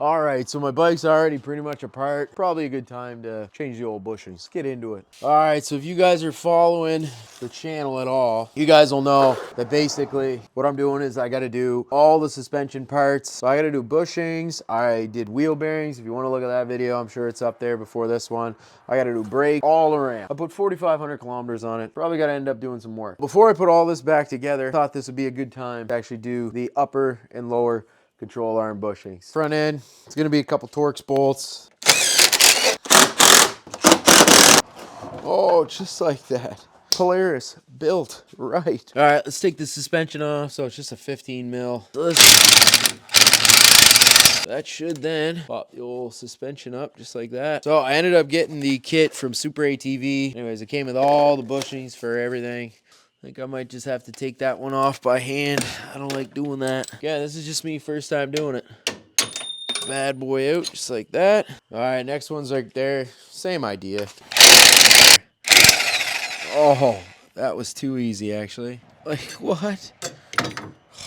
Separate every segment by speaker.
Speaker 1: All right, so my bike's already pretty much apart. Probably a good time to change the old bushings. Let's get into it. All right, so if you guys are following the channel at all, you guys will know that basically what I'm doing is I got to do all the suspension parts. So I got to do bushings. I did wheel bearings. If you want to look at that video, I'm sure it's up there before this one. I got to do brake all around. I put 4,500 kilometers on it. Probably got to end up doing some work. Before I put all this back together, I thought this would be a good time to actually do the upper and lower control arm bushings. Front end, it's gonna be a couple Torx bolts. Oh, just like that. Polaris, built right. All right, let's take the suspension off. So it's just a 15 mil. So that should then pop the old suspension up just like that. So I ended up getting the kit from Super ATV. Anyways, it came with all the bushings for everything. I think I might just have to take that one off by hand. I don't like doing that. Yeah, this is just me first time doing it. Bad boy out, just like that. All right, next one's right there. Same idea. Oh, that was too easy, actually. Like, what?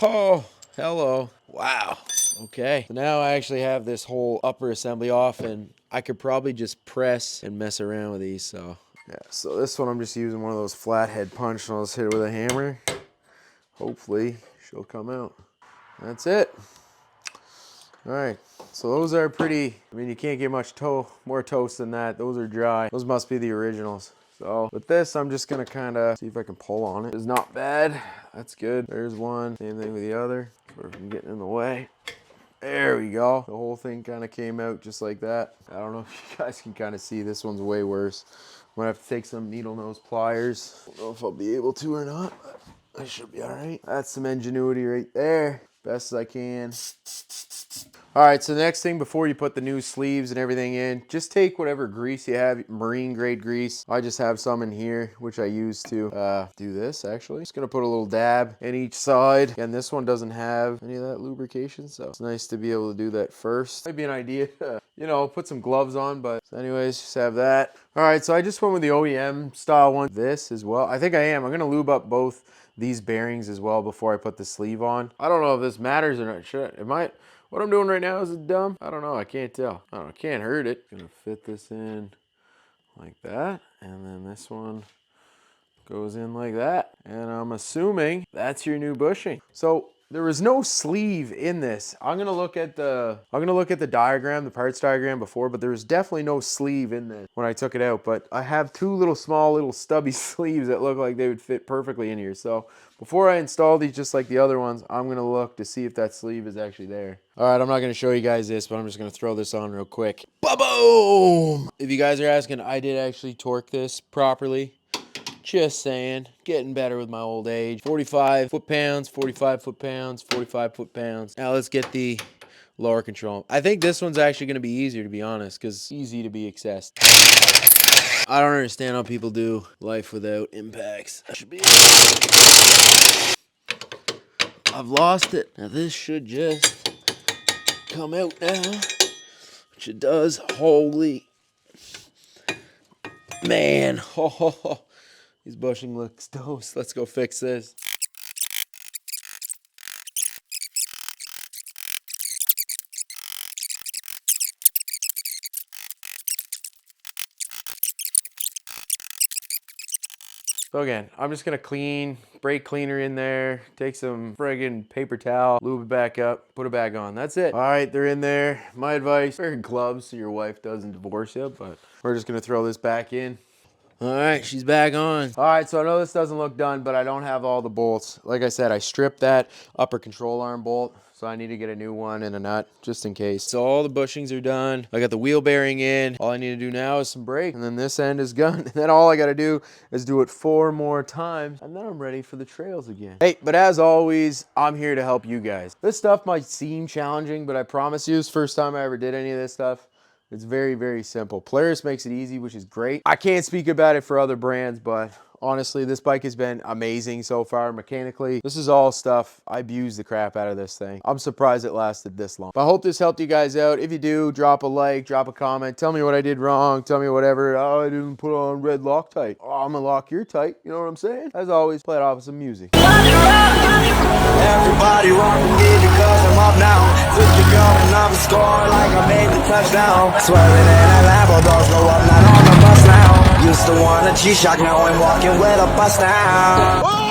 Speaker 1: Oh, hello. Wow. Okay, so now I actually have this whole upper assembly off, and I could probably just press and mess around with these, so. Yeah, so this one I'm just using one of those flathead punch, and I'll just hit it with a hammer. Hopefully, she'll come out. That's it. All right, so those are pretty, I mean, you can't get much more toast than that. Those are dry. Those must be the originals. So with this, I'm just gonna kind of see if I can pull on it. It's not bad. That's good. There's one. Same thing with the other. Or from getting in the way. There we go. The whole thing kind of came out just like that. I don't know if you guys can kind of see. This one's way worse. I'm gonna have to take some needle nose pliers. I don't know if I'll be able to or not, but I should be all right. That's some ingenuity right there. Best as I can. All right, so the next thing before you put the new sleeves and everything in, just take whatever grease you have, marine grade grease. I just have some in here, which I use to do this actually. Just gonna put a little dab in each side. And this one doesn't have any of that lubrication, so it's nice to be able to do that first. Might be an idea to, you know, put some gloves on, but so anyways, just have that. All right, so I just went with the OEM style one. This as well. I think I am. I'm gonna lube up both these bearings as well before I put the sleeve on. I don't know if this matters or not. It might. What I'm doing right now, is it dumb? I don't know, I can't tell. I don't know, I can't hurt it. Gonna fit this in like that. And then this one goes in like that. And I'm assuming that's your new bushing. So there was no sleeve in this. I'm gonna look at the diagram, the parts diagram before, but there was definitely no sleeve in this when I took it out. But I have two little small little stubby sleeves that look like they would fit perfectly in here. So before I install these just like the other ones, I'm gonna look to see if that sleeve is actually there. All right, I'm not gonna show you guys this, but I'm just gonna throw this on real quick. Ba-boom! If you guys are asking, I did actually torque this properly. Just saying, getting better with my old age. 45 foot-pounds, 45 foot-pounds, 45 foot-pounds. Now let's get the lower control. I think this one's actually going to be easier, to be honest, because it's easy to be accessed. I don't understand how people do life without impacts. That should be it. I've lost it. Now this should just come out now, which it does. Holy man. Oh. These bushing looks toast. Let's go fix this. So again, I'm just gonna clean, brake cleaner in there, take some friggin' paper towel, lube it back up, put it back on. That's it. All right, they're in there. My advice, wear gloves so your wife doesn't divorce you, but we're just gonna throw this back in. All right, she's back on. All right, so I know this doesn't look done, but I don't have all the bolts. Like I said, I stripped that upper control arm bolt, so I need to get a new one and a nut just in case. So all the bushings are done. I got the wheel bearing in. All I need to do now is some brake, and then this end is done. And then all I got to do is do it 4 more times, and then I'm ready for the trails again. Hey, but as always, I'm here to help you guys. This stuff might seem challenging, but I promise you, it's the first time I ever did any of this stuff. It's very, very simple. Polaris makes it easy, which is great. I can't speak about it for other brands, but Honestly, this bike has been amazing so far mechanically. This is all stuff. I abused the crap out of this thing. I'm surprised it lasted this long. But I hope this helped you guys out. If you do, drop a like, drop a comment. Tell me what I did wrong. Tell me whatever. Oh, I didn't put on red Loctite. Oh, I'm gonna lock your tight. You know what I'm saying? As always, play it off with some music.
Speaker 2: Everybody rockin' me because I'm up now. Took the gun and I'm score like I made the touchdown. Swerving in a Lambo, doors go up, not on the bus now. Used to want a G-Shock, now I'm walking with a bus now.